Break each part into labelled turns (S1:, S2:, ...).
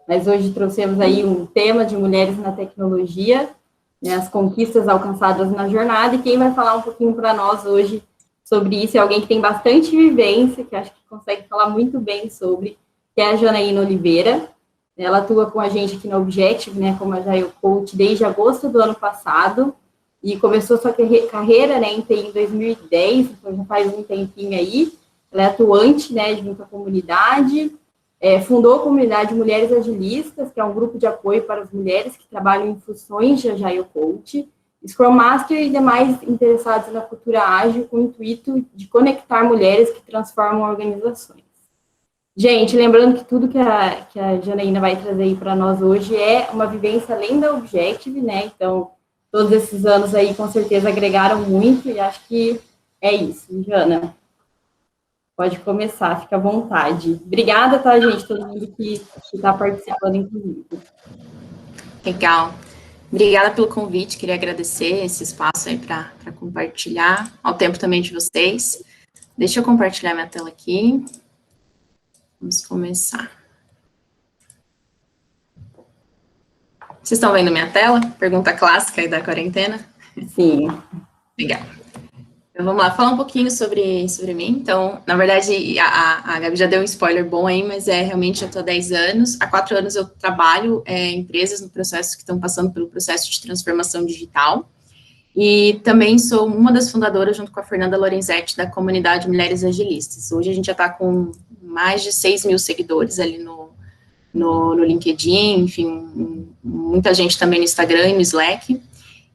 S1: Mas hoje trouxemos aí um tema de mulheres na tecnologia, né, as conquistas alcançadas na jornada, e quem vai falar um pouquinho para nós hoje sobre isso é alguém que tem bastante vivência, que acho que consegue falar muito bem sobre, que é a Janaína Oliveira. Ela atua com a gente aqui na Objective, né, como Agile Coach, desde agosto do ano passado, e começou sua carreira, né, em TI em 2010, então já faz um tempinho aí. Ela é atuante, né, junto à comunidade, fundou a comunidade Mulheres Agilistas, que é um grupo de apoio para as mulheres que trabalham em funções de Agile Coach, Scrum Master e demais interessados na cultura ágil, com o intuito de conectar mulheres que transformam organizações. Gente, lembrando que tudo que a Janaína vai trazer aí para nós hoje é uma vivência além da Objective, né? Então, todos esses anos aí, com certeza, agregaram muito, e acho que é isso. Jana, pode começar, fica à vontade. Obrigada, tá, gente? Todo mundo que está participando, inclusive.
S2: Legal. Obrigada pelo convite, queria agradecer esse espaço aí para compartilhar, ao tempo também de vocês. Deixa eu compartilhar minha tela aqui. Vamos começar. Vocês estão vendo minha tela? Pergunta clássica aí da quarentena.
S1: Sim.
S2: Legal. Então, vamos lá, falar um pouquinho sobre mim. Então, na verdade, a Gabi já deu um spoiler bom aí, mas realmente eu estou há 10 anos. Há 4 anos eu trabalho em empresas no processo que estão passando pelo processo de transformação digital. E também sou uma das fundadoras, junto com a Fernanda Lorenzetti, da comunidade Mulheres Agilistas. Hoje a gente já está com mais de 6 mil seguidores ali no LinkedIn, enfim, muita gente também no Instagram e no Slack.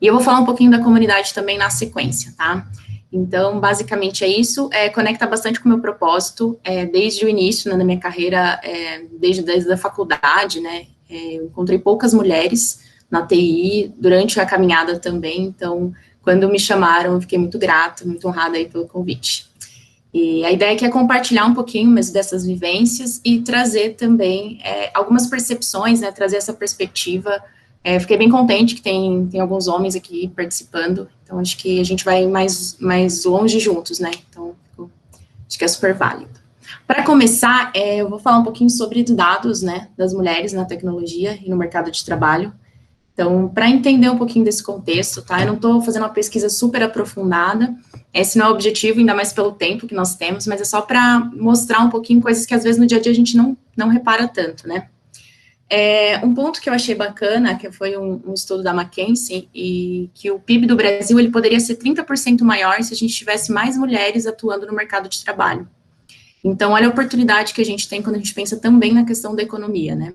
S2: E eu vou falar um pouquinho da comunidade também na sequência, tá? Então, basicamente é isso, conecta bastante com o meu propósito, desde o início, né, da minha carreira, desde a faculdade, né, eu encontrei poucas mulheres na TI, durante a caminhada também, então, quando me chamaram, eu fiquei muito grata, muito honrada aí pelo convite. E a ideia aqui é compartilhar um pouquinho mesmo dessas vivências e trazer também algumas percepções, né, trazer essa perspectiva. Fiquei bem contente que tem alguns homens aqui participando, então acho que a gente vai mais longe juntos, né, então acho que é super válido. Para começar, eu vou falar um pouquinho sobre dados, né, das mulheres na tecnologia e no mercado de trabalho. Então, para entender um pouquinho desse contexto, tá, eu não estou fazendo uma pesquisa super aprofundada, esse não é o objetivo, ainda mais pelo tempo que nós temos, mas é só para mostrar um pouquinho coisas que às vezes no dia a dia a gente não repara tanto, né. Um ponto que eu achei bacana, que foi um estudo da McKinsey, e que o PIB do Brasil ele poderia ser 30% maior se a gente tivesse mais mulheres atuando no mercado de trabalho. Então, olha a oportunidade que a gente tem quando a gente pensa também na questão da economia, né?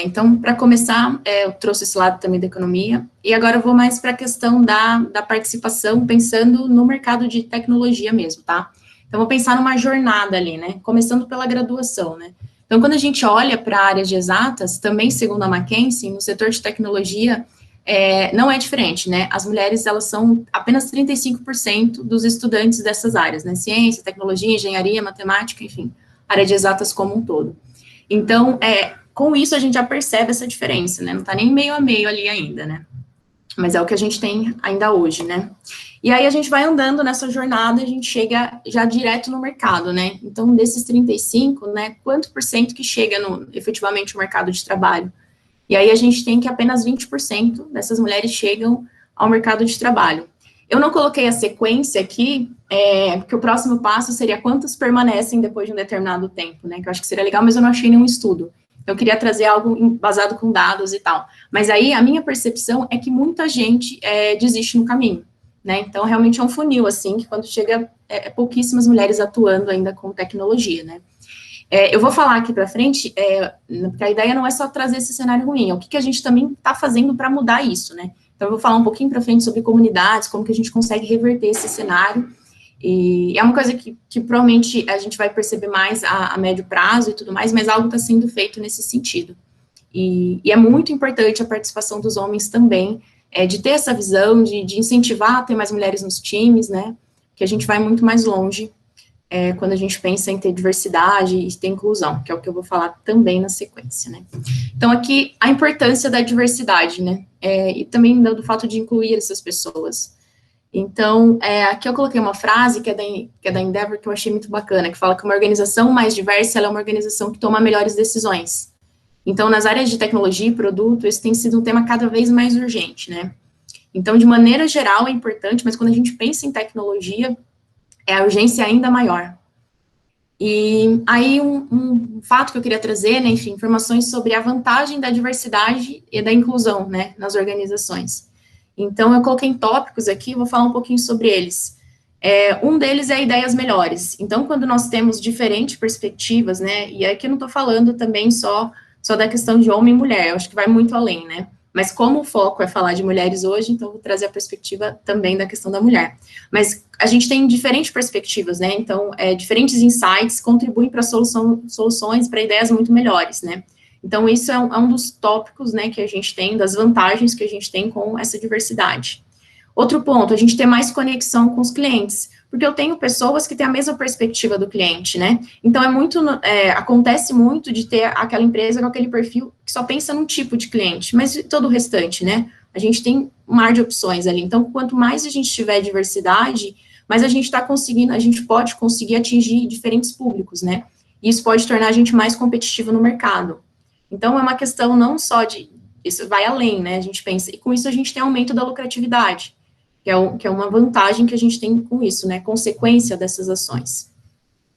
S2: Então, para começar, eu trouxe esse lado também da economia, e agora eu vou mais para a questão da participação, pensando no mercado de tecnologia mesmo, tá? Então, vou pensar numa jornada ali, né? Começando pela graduação, né? Então, quando a gente olha para a área de exatas, também segundo a McKinsey, no setor de tecnologia, não é diferente, né? As mulheres, elas são apenas 35% dos estudantes dessas áreas, né? Ciência, tecnologia, engenharia, matemática, enfim, área de exatas como um todo. Então, com isso a gente já percebe essa diferença, né? Não está nem meio a meio ali ainda, né? Mas é o que a gente tem ainda hoje, né? E aí a gente vai andando nessa jornada, a gente chega já direto no mercado, né? Então, desses 35, né, quanto por cento que chega efetivamente no mercado de trabalho? E aí a gente tem que apenas 20% dessas mulheres chegam ao mercado de trabalho. Eu não coloquei a sequência aqui, porque o próximo passo seria quantos permanecem depois de um determinado tempo, né? Que eu acho que seria legal, mas eu não achei nenhum estudo. Eu queria trazer algo embasado com dados e tal. Mas aí a minha percepção é que muita gente desiste no caminho, né? Então, realmente é um funil, assim, que quando chega, pouquíssimas mulheres atuando ainda com tecnologia, né? Eu vou falar aqui para frente, porque a ideia não é só trazer esse cenário ruim, é o que a gente também está fazendo para mudar isso, né? Então, eu vou falar um pouquinho para frente sobre comunidades, como que a gente consegue reverter esse cenário, e é uma coisa que provavelmente a gente vai perceber mais a médio prazo e tudo mais, mas algo está sendo feito nesse sentido. E é muito importante a participação dos homens também, de ter essa visão, de incentivar a ter mais mulheres nos times, né, que a gente vai muito mais longe quando a gente pensa em ter diversidade e ter inclusão, que é o que eu vou falar também na sequência, né? Então, aqui, a importância da diversidade, né? E também do fato de incluir essas pessoas. Então, aqui eu coloquei uma frase que é da Endeavor, que eu achei muito bacana, que fala que uma organização mais diversa, ela é uma organização que toma melhores decisões. Então, nas áreas de tecnologia e produto, esse tem sido um tema cada vez mais urgente, né? Então, de maneira geral, é importante, mas quando a gente pensa em tecnologia, a urgência é ainda maior. E aí, um fato que eu queria trazer, né, enfim, informações sobre a vantagem da diversidade e da inclusão, né, nas organizações. Então, eu coloquei em tópicos aqui, vou falar um pouquinho sobre eles. Um deles é ideias melhores. Então, quando nós temos diferentes perspectivas, né, e aqui eu não estou falando também só da questão de homem e mulher, eu acho que vai muito além, né, mas como o foco é falar de mulheres hoje, então eu vou trazer a perspectiva também da questão da mulher. Mas a gente tem diferentes perspectivas, né, então, diferentes insights contribuem para soluções, para ideias muito melhores, né. Então, isso é um dos tópicos, né, que a gente tem, das vantagens que a gente tem com essa diversidade. Outro ponto, a gente ter mais conexão com os clientes, porque eu tenho pessoas que têm a mesma perspectiva do cliente, né? Então, acontece muito de ter aquela empresa com aquele perfil que só pensa num tipo de cliente, mas todo o restante, né? A gente tem um mar de opções ali. Então, quanto mais a gente tiver diversidade, mais a gente pode conseguir atingir diferentes públicos, né? E isso pode tornar a gente mais competitivo no mercado. Então, é uma questão não só isso vai além, né? A gente pensa, e com isso a gente tem aumento da lucratividade, que é uma vantagem que a gente tem com isso, né? Consequência dessas ações.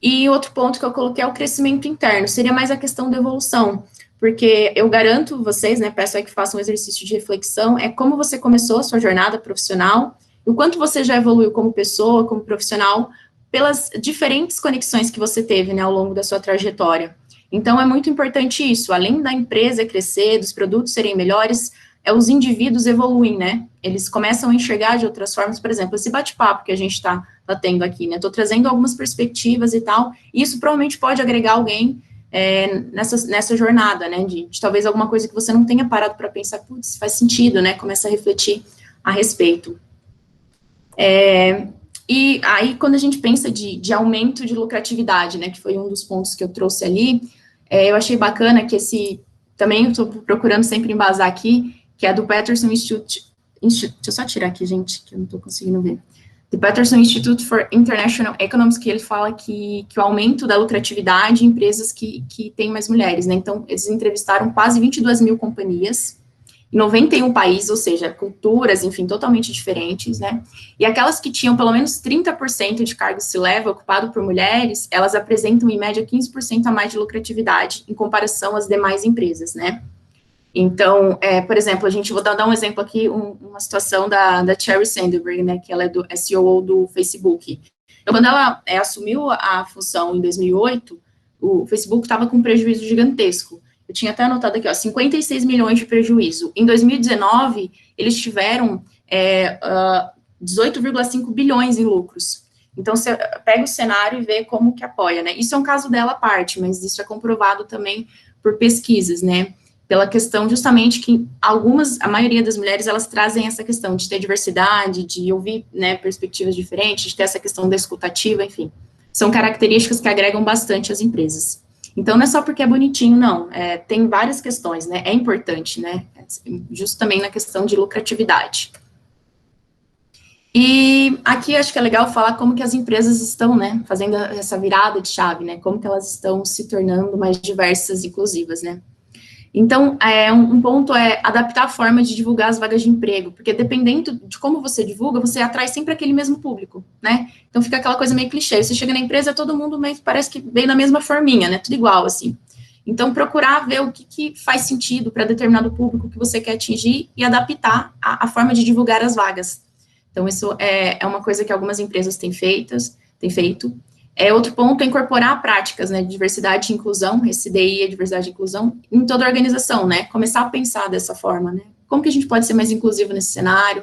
S2: E outro ponto que eu coloquei é o crescimento interno, seria mais a questão da evolução, porque eu garanto vocês, né? Peço aí que façam um exercício de reflexão, como você começou a sua jornada profissional, e o quanto você já evoluiu como pessoa, como profissional, pelas diferentes conexões que você teve, né, ao longo da sua trajetória. Então, é muito importante isso, além da empresa crescer, dos produtos serem melhores, os indivíduos evoluem, né, eles começam a enxergar de outras formas, por exemplo, esse bate-papo que a gente está tendo aqui, né, estou trazendo algumas perspectivas e tal, e isso provavelmente pode agregar alguém nessa jornada, né, de talvez alguma coisa que você não tenha parado para pensar, putz, faz sentido, né, começa a refletir a respeito. E aí, quando a gente pensa de aumento de lucratividade, né, que foi um dos pontos que eu trouxe ali, eu achei bacana que também eu estou procurando sempre embasar aqui, que é do Peterson Institute, deixa eu só tirar aqui, gente, que eu não estou conseguindo ver, do Peterson Institute for International Economics, que ele fala que o aumento da lucratividade em empresas que têm mais mulheres, né, então, eles entrevistaram quase 22 mil companhias, em 91 países, ou seja, culturas, enfim, totalmente diferentes, né, e aquelas que tinham pelo menos 30% de cargo C-level ocupado por mulheres, elas apresentam, em média, 15% a mais de lucratividade em comparação às demais empresas, né. Então, por exemplo, vou dar um exemplo aqui, uma situação da Sheryl Sandberg, né, que ela é CEO do Facebook. Então, quando ela assumiu a função em 2008, o Facebook estava com um prejuízo gigantesco. Eu tinha até anotado aqui, 56 milhões de prejuízo. Em 2019, eles tiveram 18,5 bilhões em lucros. Então, você pega o cenário e vê como que apoia, né? Isso é um caso dela à parte, mas isso é comprovado também por pesquisas, né? Pela questão justamente que a maioria das mulheres, elas trazem essa questão de ter diversidade, de ouvir, né, perspectivas diferentes, de ter essa questão da escutativa, enfim. São características que agregam bastante às empresas. Então, não é só porque é bonitinho, não. Tem várias questões, né? É importante, né? Justo também na questão de lucratividade. E aqui acho que é legal falar como que as empresas estão, né, fazendo essa virada de chave, né? Como que elas estão se tornando mais diversas e inclusivas, né? Então, um ponto é adaptar a forma de divulgar as vagas de emprego, porque dependendo de como você divulga, você atrai sempre aquele mesmo público, né? Então, fica aquela coisa meio clichê. Você chega na empresa, todo mundo meio que parece que veio na mesma forminha, né? Tudo igual, assim. Então, procurar ver o que faz sentido para determinado público que você quer atingir e adaptar a forma de divulgar as vagas. Então, isso é uma coisa que algumas empresas têm feito. Outro ponto é incorporar práticas, né, de diversidade e inclusão, esse DI é diversidade e inclusão, em toda a organização, né, começar a pensar dessa forma, né, como que a gente pode ser mais inclusivo nesse cenário,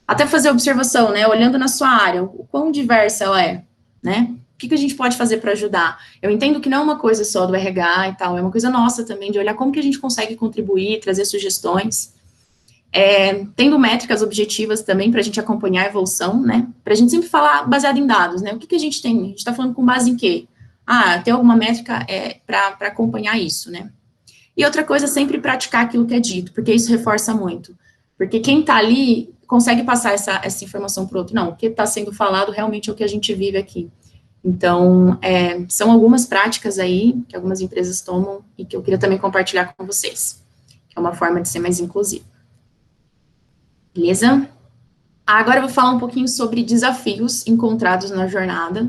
S2: até fazer observação, né, olhando na sua área, o quão diversa ela é, né, o que a gente pode fazer para ajudar? Eu entendo que não é uma coisa só do RH e tal, é uma coisa nossa também, de olhar como que a gente consegue contribuir, trazer sugestões. Tendo métricas objetivas também para a gente acompanhar a evolução, né? Para a gente sempre falar baseado em dados, né? O que a gente tem? A gente está falando com base em quê? Tem alguma métrica para acompanhar isso, né? E outra coisa, sempre praticar aquilo que é dito, porque isso reforça muito. Porque quem está ali consegue passar essa informação para o outro. Não, o que está sendo falado realmente é o que a gente vive aqui. Então, são algumas práticas aí que algumas empresas tomam e que eu queria também compartilhar com vocês, que é uma forma de ser mais inclusiva. Beleza? Agora eu vou falar um pouquinho sobre desafios encontrados na jornada,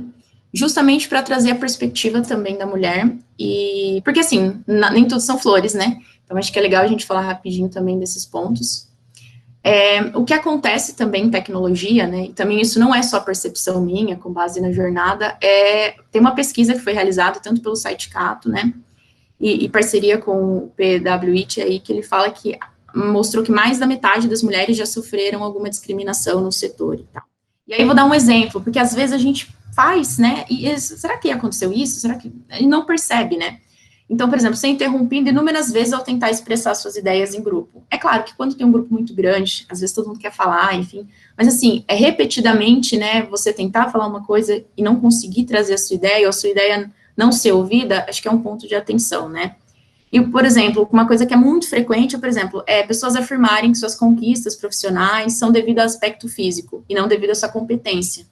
S2: justamente para trazer a perspectiva também da mulher, porque assim, nem tudo são flores, né? Então acho que é legal a gente falar rapidinho também desses pontos. O que acontece também em tecnologia, né, e também isso não é só percepção minha, com base na jornada, tem uma pesquisa que foi realizada tanto pelo site Cato, né, e parceria com o PwC aí, que ele fala que mostrou que mais da metade das mulheres já sofreram alguma discriminação no setor e tal. E aí vou dar um exemplo, porque às vezes a gente faz, né, será que aconteceu isso? Será que... E não percebe, né? Então, por exemplo, ser interrompido inúmeras vezes ao tentar expressar suas ideias em grupo. É claro que quando tem um grupo muito grande, às vezes todo mundo quer falar, enfim, mas assim, repetidamente, né, você tentar falar uma coisa e não conseguir trazer a sua ideia, ou a sua ideia não ser ouvida, acho que é um ponto de atenção, né? E, por exemplo, uma coisa que é muito frequente, por exemplo, pessoas afirmarem que suas conquistas profissionais são devido ao aspecto físico, e não devido à sua competência.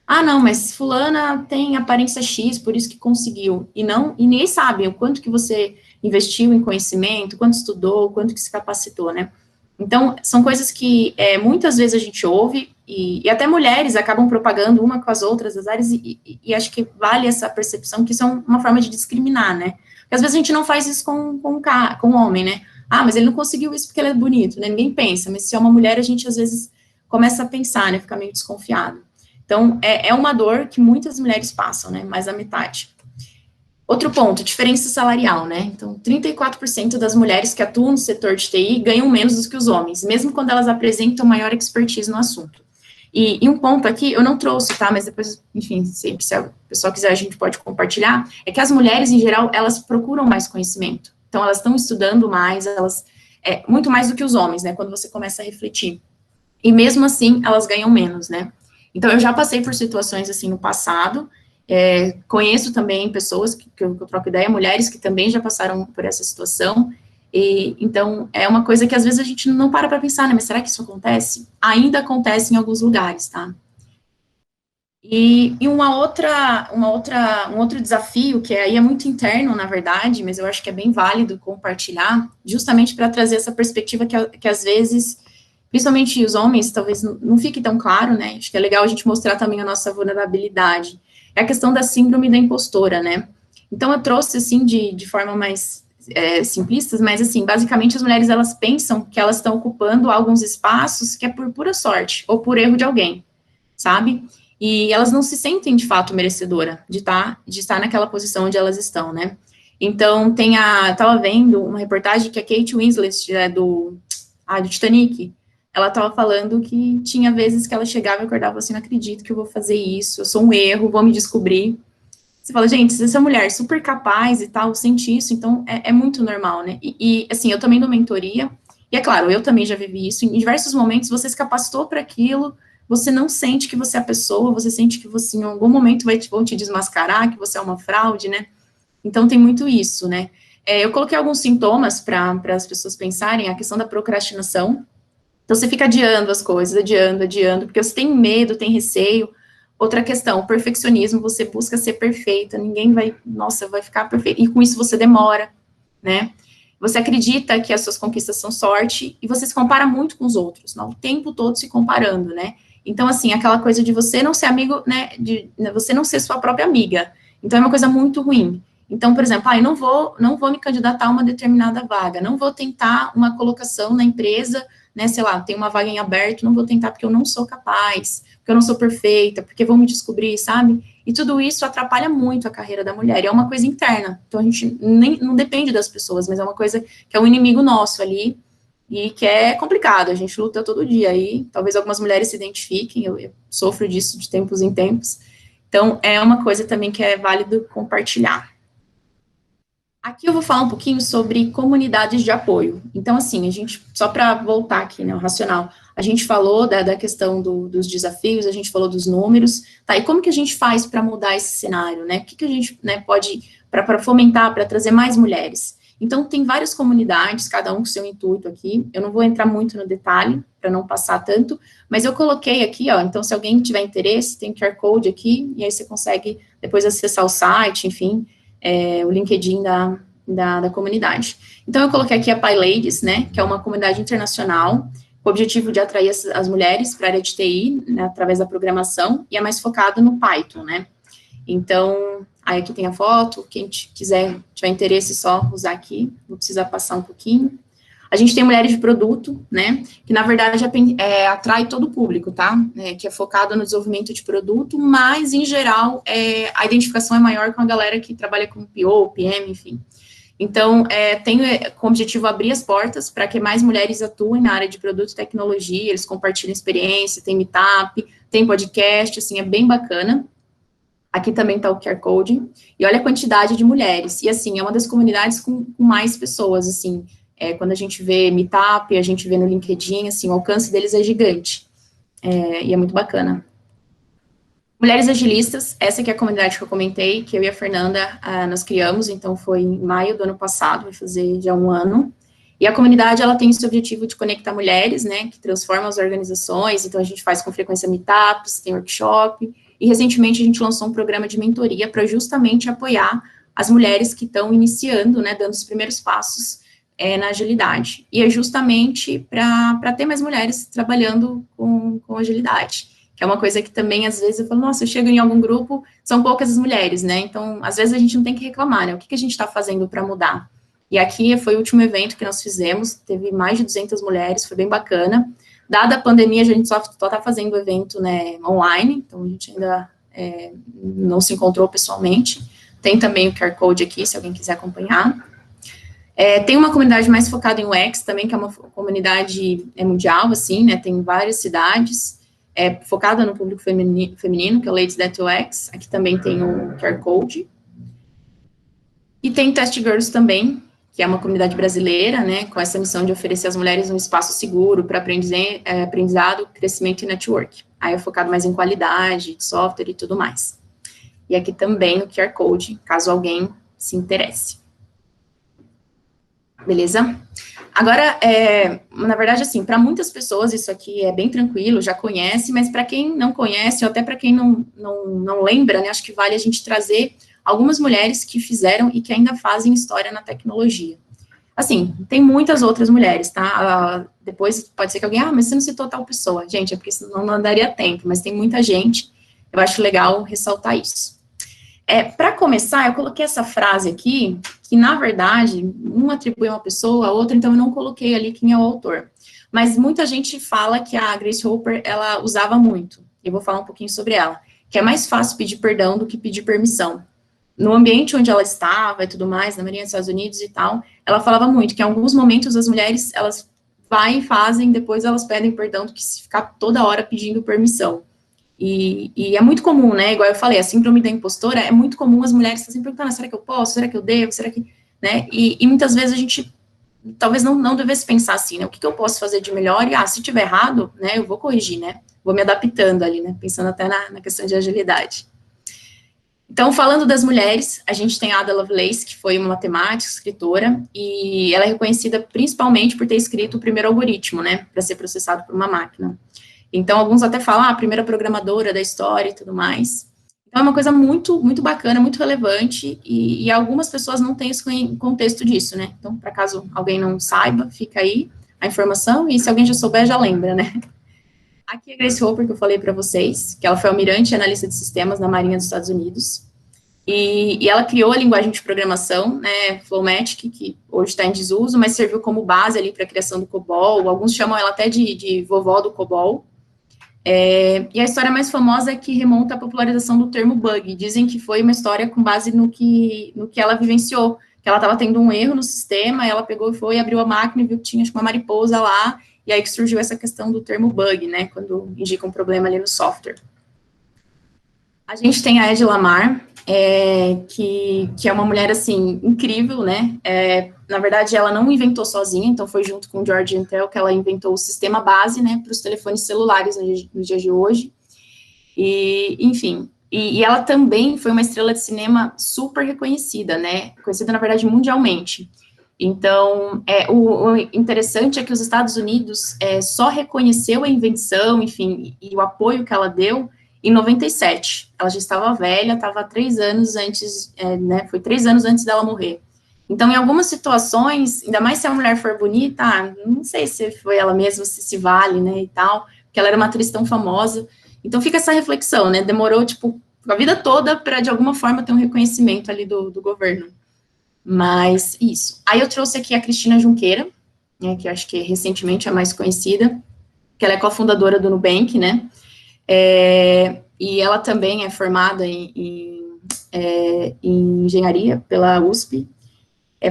S2: Não, mas fulana tem aparência X, por isso que conseguiu. E ninguém sabe o quanto que você investiu em conhecimento, quanto estudou, quanto que se capacitou, né? Então, são coisas que muitas vezes a gente ouve, e até mulheres acabam propagando uma com as outras as áreas, e acho que vale essa percepção que isso é uma forma de discriminar, né? Porque às vezes a gente não faz isso com o homem, né? Mas ele não conseguiu isso porque ele é bonito, né? Ninguém pensa, mas se é uma mulher, a gente às vezes começa a pensar, né? Fica meio desconfiado. Então, é uma dor que muitas mulheres passam, né? Mais da metade. Outro ponto, diferença salarial, né? Então, 34% das mulheres que atuam no setor de TI ganham menos do que os homens, mesmo quando elas apresentam maior expertise no assunto. E um ponto aqui, eu não trouxe, tá? Mas depois, enfim, se o pessoal quiser, a gente pode compartilhar, é que as mulheres, em geral, elas procuram mais conhecimento. Então, elas estão estudando mais, muito mais do que os homens, né? Quando você começa a refletir. E mesmo assim, elas ganham menos, né? Então, eu já passei por situações assim no passado, conheço também pessoas que eu troco ideia, mulheres que também já passaram por essa situação, então, é uma coisa que às vezes a gente não para pensar, né, mas será que isso acontece? Ainda acontece em alguns lugares, tá? E um outro desafio, que aí é muito interno, na verdade, mas eu acho que é bem válido compartilhar, justamente para trazer essa perspectiva que às vezes, principalmente os homens, talvez não fique tão claro, né? Acho que é legal a gente mostrar também a nossa vulnerabilidade. É a questão da síndrome da impostora, né? Então, eu trouxe, assim, de forma mais simplista, mas, assim, basicamente, as mulheres, elas pensam que elas estão ocupando alguns espaços que é por pura sorte, ou por erro de alguém, sabe? E elas não se sentem, de fato, merecedora de estar naquela posição onde elas estão, né? Então, estava vendo uma reportagem que a Kate Winslet, do Titanic, ela estava falando que tinha vezes que ela chegava e acordava assim, não acredito que eu vou fazer isso, eu sou um erro, vou me descobrir. Você fala, gente, se essa mulher super capaz e tal, sente isso, então é muito normal, né? Assim, eu também dou mentoria, e é claro, eu também já vivi isso, em diversos momentos você se capacitou para aquilo, você não sente que você é a pessoa, você sente que você em algum momento vão te desmascarar, que você é uma fraude, né? Então tem muito isso, né? Eu coloquei alguns sintomas para as pessoas pensarem, a questão da procrastinação. Então, você fica adiando as coisas, adiando, porque você tem medo, tem receio. Outra questão, o perfeccionismo, você busca ser perfeita, ninguém vai ficar perfeito, e com isso você demora, né? Você acredita que as suas conquistas são sorte, e você se compara muito com os outros, não? O tempo todo se comparando, né? Então, assim, aquela coisa de você não ser amigo, né, de você não ser sua própria amiga. Então, é uma coisa muito ruim. Então, por exemplo, eu não vou me candidatar a uma determinada vaga, não vou tentar uma colocação na empresa, né, sei lá, tem uma vaga em aberto, não vou tentar porque eu não sou capaz, porque eu não sou perfeita, porque vão me descobrir, sabe? E tudo isso atrapalha muito a carreira da mulher, e é uma coisa interna, então a gente não depende das pessoas, mas é uma coisa que é um inimigo nosso ali, e que é complicado, a gente luta todo dia, aí talvez algumas mulheres se identifiquem, eu sofro disso de tempos em tempos, então é uma coisa também que é válido compartilhar. Aqui eu vou falar um pouquinho sobre comunidades de apoio. Então, assim, a gente, só para voltar aqui, né, o racional, a gente falou da questão dos desafios, a gente falou dos números, tá, e como que a gente faz para mudar esse cenário, né, o que a gente, né, pode, para fomentar, para trazer mais mulheres? Então, tem várias comunidades, cada um com seu intuito aqui, eu não vou entrar muito no detalhe, para não passar tanto, mas eu coloquei aqui, ó, então, se alguém tiver interesse, tem QR Code aqui, e aí você consegue depois acessar o site, enfim, o LinkedIn da comunidade. Então, eu coloquei aqui a PyLadies, né, que é uma comunidade internacional, com o objetivo de atrair as mulheres para a área de TI, né, através da programação, e é mais focado no Python, né. Então, aí aqui tem a foto, quem tiver interesse, só usar aqui, vou precisar passar um pouquinho. A gente tem mulheres de produto, né, que na verdade atrai todo o público, tá, que é focado no desenvolvimento de produto, mas em geral a identificação é maior com a galera que trabalha com PO, PM, enfim. Então, tem como objetivo abrir as portas para que mais mulheres atuem na área de produto e tecnologia, eles compartilham experiência, tem meetup, tem podcast, assim, é bem bacana. Aqui também está o QR Code, e olha a quantidade de mulheres, e assim, é uma das comunidades com mais pessoas, assim, quando a gente vê meetup, a gente vê no LinkedIn, assim, o alcance deles é gigante, e é muito bacana. Mulheres Agilistas, essa aqui é a comunidade que eu comentei, que eu e a Fernanda, nós criamos, então foi em maio do ano passado, vai fazer já 1 ano, e a comunidade, ela tem esse objetivo de conectar mulheres, né, que transformam as organizações, então a gente faz com frequência meetups, tem workshop, e recentemente a gente lançou um programa de mentoria para justamente apoiar as mulheres que estão iniciando, né, dando os primeiros passos na agilidade, e é justamente para ter mais mulheres trabalhando com agilidade, que é uma coisa que também, às vezes, eu falo, nossa, eu chego em algum grupo, são poucas as mulheres, né, então, às vezes a gente não tem que reclamar, né, o que a gente está fazendo para mudar? E aqui foi o último evento que nós fizemos, teve mais de 200 mulheres, foi bem bacana. Dada a pandemia, a gente só está fazendo o evento, né, online, então a gente ainda não se encontrou pessoalmente. Tem também o QR Code aqui, se alguém quiser acompanhar. Tem uma comunidade mais focada em UX também, que é uma comunidade mundial, assim, né, tem várias cidades, focada no público feminino, que é o Ladies That UX, aqui também tem o QR Code. E tem Test Girls também, que é uma comunidade brasileira, né, com essa missão de oferecer às mulheres um espaço seguro para aprendizado, crescimento e network. Aí é focado mais em qualidade, software e tudo mais. E aqui também o QR Code, caso alguém se interesse. Beleza? Agora, na verdade, assim, para muitas pessoas isso aqui é bem tranquilo, já conhece, mas para quem não conhece, ou até para quem não lembra, né, acho que vale a gente trazer algumas mulheres que fizeram e que ainda fazem história na tecnologia. Assim, tem muitas outras mulheres, tá? Depois pode ser que alguém, mas você não citou tal pessoa. Gente, é porque senão não daria tempo, mas tem muita gente, eu acho legal ressaltar isso. Para começar, eu coloquei essa frase aqui, que na verdade, um atribui uma pessoa, a outra, então eu não coloquei ali quem é o autor. Mas muita gente fala que a Grace Hopper, ela usava muito, eu vou falar um pouquinho sobre ela, que é mais fácil pedir perdão do que pedir permissão. No ambiente onde ela estava e tudo mais, na Marinha dos Estados Unidos e tal, ela falava muito que em alguns momentos as mulheres, elas vai e fazem, depois elas pedem perdão do que se ficar toda hora pedindo permissão. E é muito comum, né, igual eu falei, a síndrome da impostora, é muito comum as mulheres estarem sempre perguntando, será que eu posso, será que eu devo, será que, né, e muitas vezes a gente talvez não devesse pensar assim, né, o que eu posso fazer de melhor, e se tiver errado, né, eu vou corrigir, né, vou me adaptando ali, né, pensando até na questão de agilidade. Então, falando das mulheres, a gente tem a Ada Lovelace, que foi uma matemática, escritora, e ela é reconhecida principalmente por ter escrito o primeiro algoritmo, né, para ser processado por uma máquina. Então, alguns até falam, a primeira programadora da história e tudo mais. Então, é uma coisa muito, muito bacana, muito relevante, e algumas pessoas não têm esse contexto disso, né. Então, para caso alguém não saiba, fica aí a informação, e se alguém já souber, já lembra, né. Aqui é a Grace Hopper, que eu falei para vocês, que ela foi almirante e analista de sistemas na Marinha dos Estados Unidos, e ela criou a linguagem de programação, né, Flowmatic, que hoje está em desuso, mas serviu como base ali para a criação do COBOL, alguns chamam ela até de vovó do COBOL, e a história mais famosa é que remonta à popularização do termo bug, dizem que foi uma história com base no que ela vivenciou, que ela estava tendo um erro no sistema, ela pegou e foi, abriu a máquina e viu que tinha uma mariposa lá, e aí que surgiu essa questão do termo bug, né, quando indica um problema ali no software. A gente tem a Ed Lamar, que é uma mulher, assim, incrível, né? Na verdade, ela não inventou sozinha, então foi junto com o George Intel que ela inventou o sistema base, né, para os telefones celulares no dia de hoje. E, enfim, e ela também foi uma estrela de cinema super reconhecida, né? Conhecida, na verdade, mundialmente. Então, o interessante é que os Estados Unidos só reconheceu a invenção, enfim, e o apoio que ela deu em 97. Ela já estava velha, estava 3 anos antes, né? Foi 3 anos antes dela morrer. Então, em algumas situações, ainda mais se a mulher for bonita, não sei se foi ela mesma, se vale, né, e tal, porque ela era uma atriz tão famosa. Então, fica essa reflexão, né, demorou, tipo, a vida toda para, de alguma forma, ter um reconhecimento ali do governo. Mas, isso. Aí eu trouxe aqui a Cristina Junqueira, né, que eu acho que recentemente é a mais conhecida, que ela é cofundadora do Nubank, né, e ela também é formada em engenharia pela USP.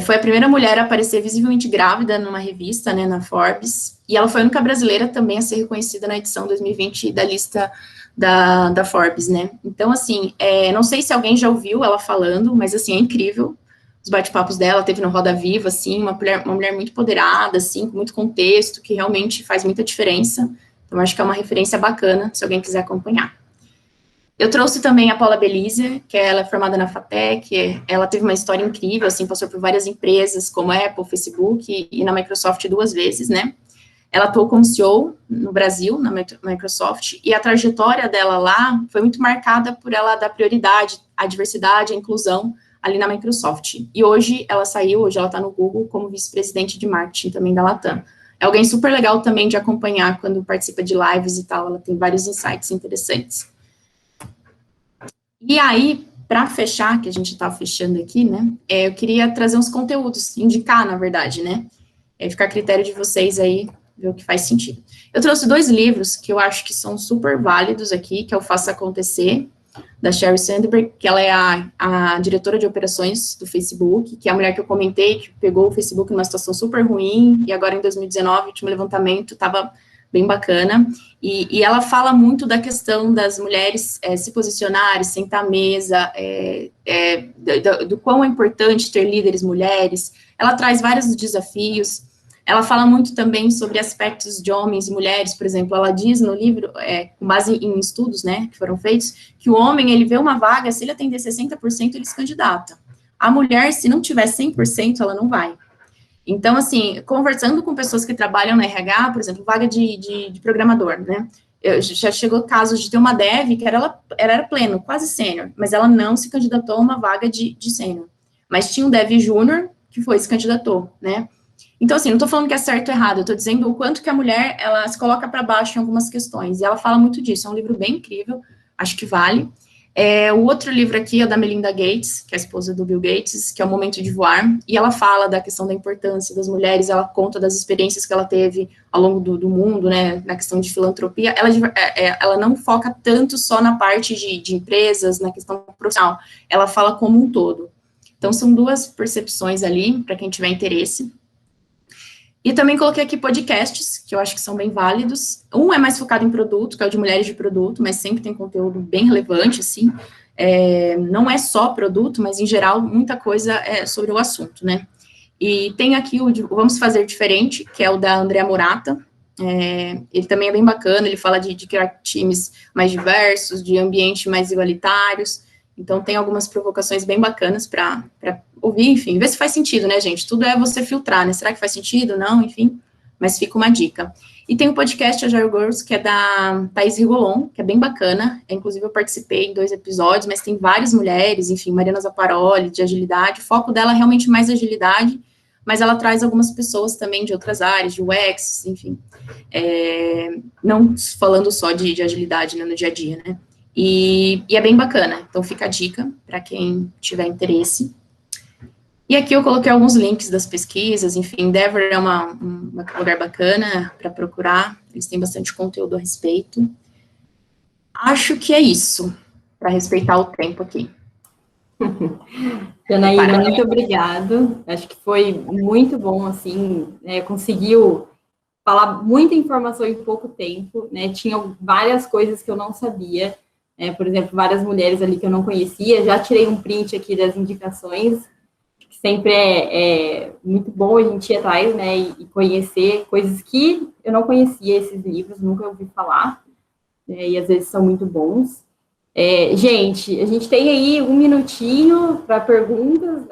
S2: Foi a primeira mulher a aparecer visivelmente grávida numa revista, né, na Forbes, e ela foi a única brasileira também a ser reconhecida na edição 2020 da lista da Forbes, né. Então, assim, não sei se alguém já ouviu ela falando, mas, assim, é incrível os bate-papos dela, teve no Roda Viva, assim, uma mulher muito empoderada, assim, com muito contexto, que realmente faz muita diferença. Então, acho que é uma referência bacana, se alguém quiser acompanhar. Eu trouxe também a Paula Belize, que ela é formada na FATEC, ela teve uma história incrível, assim, passou por várias empresas, como Apple, Facebook e na Microsoft 2 vezes, né? Ela atuou como CEO no Brasil, na Microsoft, e a trajetória dela lá foi muito marcada por ela dar prioridade à diversidade, à inclusão ali na Microsoft. E hoje ela está no Google como vice-presidente de marketing também da Latam. É alguém super legal também de acompanhar quando participa de lives e tal, ela tem vários insights interessantes. E aí, para fechar, que a gente está fechando aqui, né, eu queria trazer uns conteúdos, indicar, na verdade, né, ficar a critério de vocês aí, ver o que faz sentido. Eu trouxe 2 livros que eu acho que são super válidos aqui, que é o Faça Acontecer, da Sheryl Sandberg, que ela é a diretora de operações do Facebook, que é a mulher que eu comentei, que pegou o Facebook numa situação super ruim, e agora em 2019, o último levantamento, estava bem bacana, e ela fala muito da questão das mulheres se posicionarem, sentar à mesa, do quão é importante ter líderes mulheres. Ela traz vários desafios. Ela fala muito também sobre aspectos de homens e mulheres, por exemplo, ela diz no livro, com base em estudos, né, que foram feitos, que o homem, ele vê uma vaga, se ele atender 60%, ele se candidata. A mulher, se não tiver 100%, ela não vai. Então, assim, conversando com pessoas que trabalham na RH, por exemplo, vaga de programador, né, já chegou casos de ter uma dev que era pleno, quase sênior, mas ela não se candidatou a uma vaga de sênior. Mas tinha um dev júnior que se candidatou, né. Então, assim, não estou falando que é certo ou errado, eu estou dizendo o quanto que a mulher, ela se coloca para baixo em algumas questões, e ela fala muito disso, é um livro bem incrível, acho que vale. O outro livro aqui é da Melinda Gates, que é a esposa do Bill Gates, que é O Momento de Voar, e ela fala da questão da importância das mulheres, ela conta das experiências que ela teve ao longo do mundo, né, na questão de filantropia. Ela não foca tanto só na parte de empresas, na questão profissional, ela fala como um todo. Então, são 2 percepções ali, para quem tiver interesse. E também coloquei aqui podcasts, que eu acho que são bem válidos. Um é mais focado em produto, que é o de mulheres de produto, mas sempre tem conteúdo bem relevante, assim. Não é só produto, mas, em geral, muita coisa é sobre o assunto, né? E tem aqui o Vamos Fazer Diferente, que é o da Andrea Murata. Ele também é bem bacana, ele fala de criar times mais diversos, de ambientes mais igualitários. Então, tem algumas provocações bem bacanas para ouvir, enfim, ver se faz sentido, né, gente? Tudo é você filtrar, né? Será que faz sentido? Não, enfim, mas fica uma dica. E tem o podcast Agile Girls, que é da Thaís Rigolon, que é bem bacana. Inclusive, eu participei em 2 episódios, mas tem várias mulheres, enfim, Mariana Zaparoli, de agilidade. O foco dela é realmente mais agilidade, mas ela traz algumas pessoas também de outras áreas, de UX, enfim. Não falando só de agilidade, né, no dia a dia, né? E é bem bacana, então fica a dica para quem tiver interesse. E aqui eu coloquei alguns links das pesquisas, enfim, Endeavor é um lugar bacana para procurar, eles têm bastante conteúdo a respeito. Acho que é isso, para respeitar o tempo aqui.
S1: Janaína, muito obrigado, acho que foi muito bom, assim, conseguiu falar muita informação em pouco tempo, né, tinha várias coisas que eu não sabia, Por exemplo, várias mulheres ali que eu não conhecia, já tirei um print aqui das indicações, que sempre é muito bom a gente ir atrás, né, e conhecer coisas que eu não conhecia, esses livros, nunca ouvi falar, e às vezes são muito bons. Gente, a gente tem aí um minutinho para perguntas,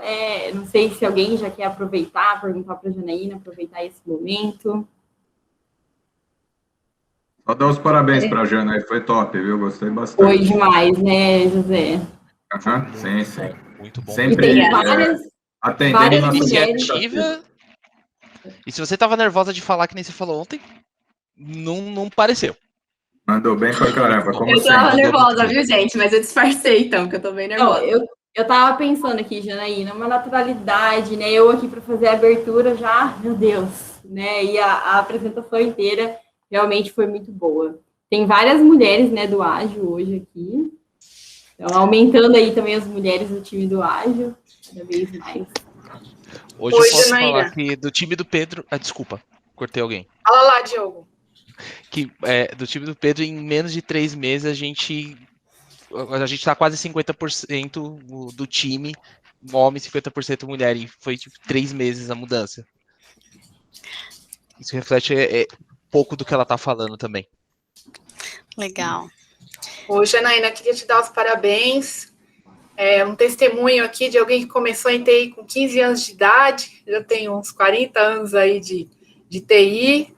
S1: não sei se alguém já quer aproveitar, perguntar para a Janaína, aproveitar esse momento.
S3: Só dar os parabéns para a Jana, aí foi top, viu? Gostei bastante.
S1: Foi demais, né, José?
S3: Sim.
S4: Muito bom.
S3: Sempre
S1: e tem várias
S3: nossa
S4: iniciativa. E se você estava nervosa de falar que nem você falou ontem, não pareceu.
S3: Mandou bem pra caramba, como
S2: eu tava nervosa, viu, gente? Mas eu disfarcei, então, que eu tô bem nervosa.
S1: Não, eu tava pensando aqui, Janaína, uma naturalidade, né? Eu aqui para fazer a abertura já, meu Deus, né? E a apresentação inteira realmente foi muito boa. Tem várias mulheres, né, do Ágil hoje aqui. Então, aumentando aí também as mulheres do time do Ágil, cada vez mais.
S4: Hoje eu posso falar que do time do Pedro... desculpa, cortei alguém.
S2: Fala lá, Diogo.
S4: Que do time do Pedro, em menos de 3 meses, a gente tá quase 50% do time, homem, 50% mulher, e foi tipo 3 meses a mudança. Isso reflete pouco do que ela tá falando também.
S5: Legal.
S6: Ô, Janaína, queria te dar os parabéns. Um testemunho aqui de alguém que começou em TI com 15 anos de idade, já tenho uns 40 anos aí de TI,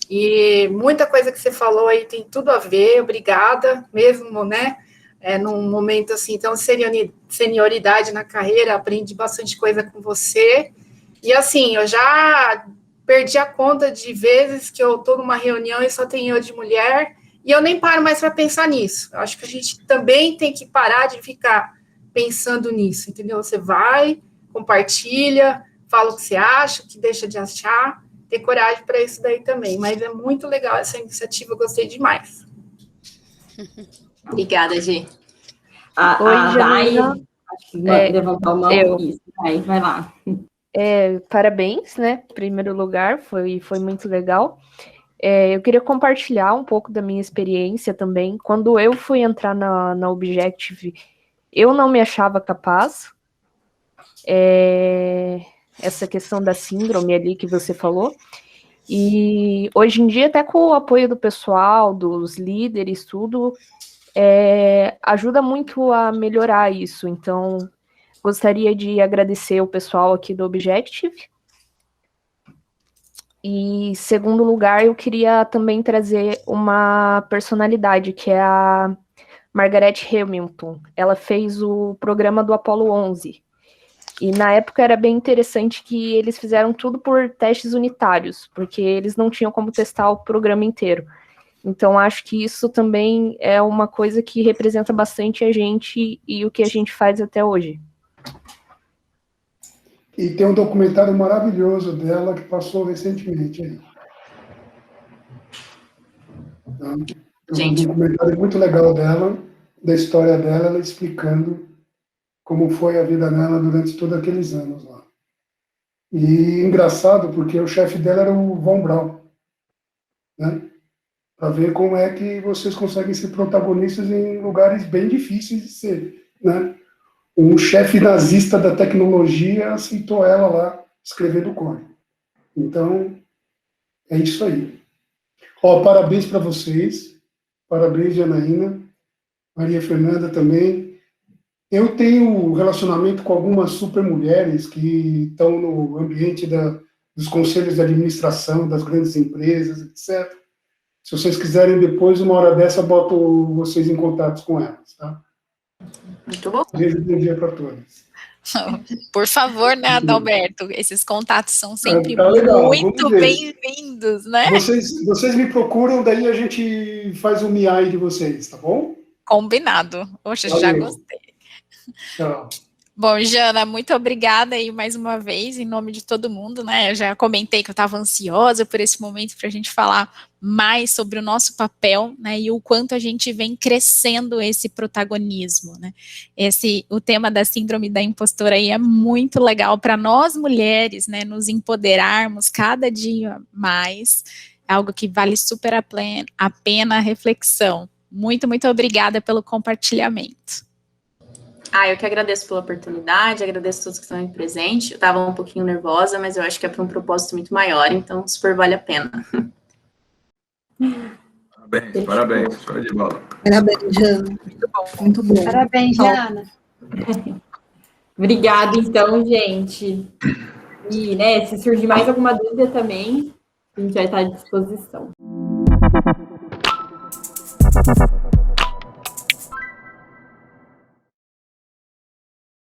S6: e muita coisa que você falou aí tem tudo a ver, obrigada, mesmo, né, num momento assim, então, senioridade na carreira, aprendi bastante coisa com você, e assim, eu já perdi a conta de vezes que eu estou numa reunião e só tem eu de mulher, e eu nem paro mais para pensar nisso. Eu acho que a gente também tem que parar de ficar pensando nisso, entendeu? Você vai, compartilha, fala o que você acha, o que deixa de achar, ter coragem para isso daí também. Mas é muito legal essa iniciativa, eu gostei demais.
S2: Obrigada, Gi.
S1: Oi, Dai, acho que levantou a mão. Isso, vai lá.
S7: Parabéns, né? Em primeiro lugar, foi muito legal. Eu queria compartilhar um pouco da minha experiência também. Quando eu fui entrar na Objective, eu não me achava capaz. Essa questão da síndrome ali que você falou. E hoje em dia, até com o apoio do pessoal, dos líderes, tudo, ajuda muito a melhorar isso. Então, gostaria de agradecer o pessoal aqui do Objective. E, segundo lugar, eu queria também trazer uma personalidade, que é a Margaret Hamilton. Ela fez o programa do Apollo 11. E, na época, era bem interessante que eles fizeram tudo por testes unitários, porque eles não tinham como testar o programa inteiro. Então, acho que isso também é uma coisa que representa bastante a gente e o que a gente faz até hoje.
S8: E tem um documentário maravilhoso dela que passou recentemente aí. Então, um documentário muito legal dela, da história dela, ela explicando como foi a vida dela durante todos aqueles anos lá. E engraçado, porque o chefe dela era o Von Braun, né? Para ver como é que vocês conseguem ser protagonistas em lugares bem difíceis de ser, né? Um chefe nazista da tecnologia aceitou ela lá escrever do código. Então, é isso aí. Parabéns para vocês. Parabéns, Janaína. Maria Fernanda também. Eu tenho relacionamento com algumas super mulheres que estão no ambiente dos conselhos de administração, das grandes empresas, etc. Se vocês quiserem depois, uma hora dessa, boto vocês em contato com elas, tá?
S2: Muito bom.
S8: Bom dia para todos.
S5: Por favor, né, Adalberto? Esses contatos são sempre muito bem-vindos, né?
S8: Vocês me procuram, daí a gente faz o MIAI de vocês, tá bom?
S5: Combinado. Poxa, já gostei.
S8: Tchau.
S5: Bom, Jana, muito obrigada aí mais uma vez, em nome de todo mundo, né? Eu já comentei que eu estava ansiosa por esse momento para a gente falar mais sobre o nosso papel, né? E o quanto a gente vem crescendo esse protagonismo, né? O tema da síndrome da impostora aí é muito legal para nós mulheres, né? Nos empoderarmos cada dia mais, é algo que vale super a pena a reflexão. Muito, muito obrigada pelo compartilhamento.
S2: Eu que agradeço pela oportunidade, agradeço a todos que estão aí presentes. Eu estava um pouquinho nervosa, mas eu acho que é para um propósito muito maior, então super vale a pena.
S3: Parabéns, show de bola.
S9: Parabéns, Jana. Muito bom. Muito bom.
S10: Parabéns, Jana.
S1: Obrigada, então, gente. E, né, se surgir mais alguma dúvida também, a gente vai estar à disposição.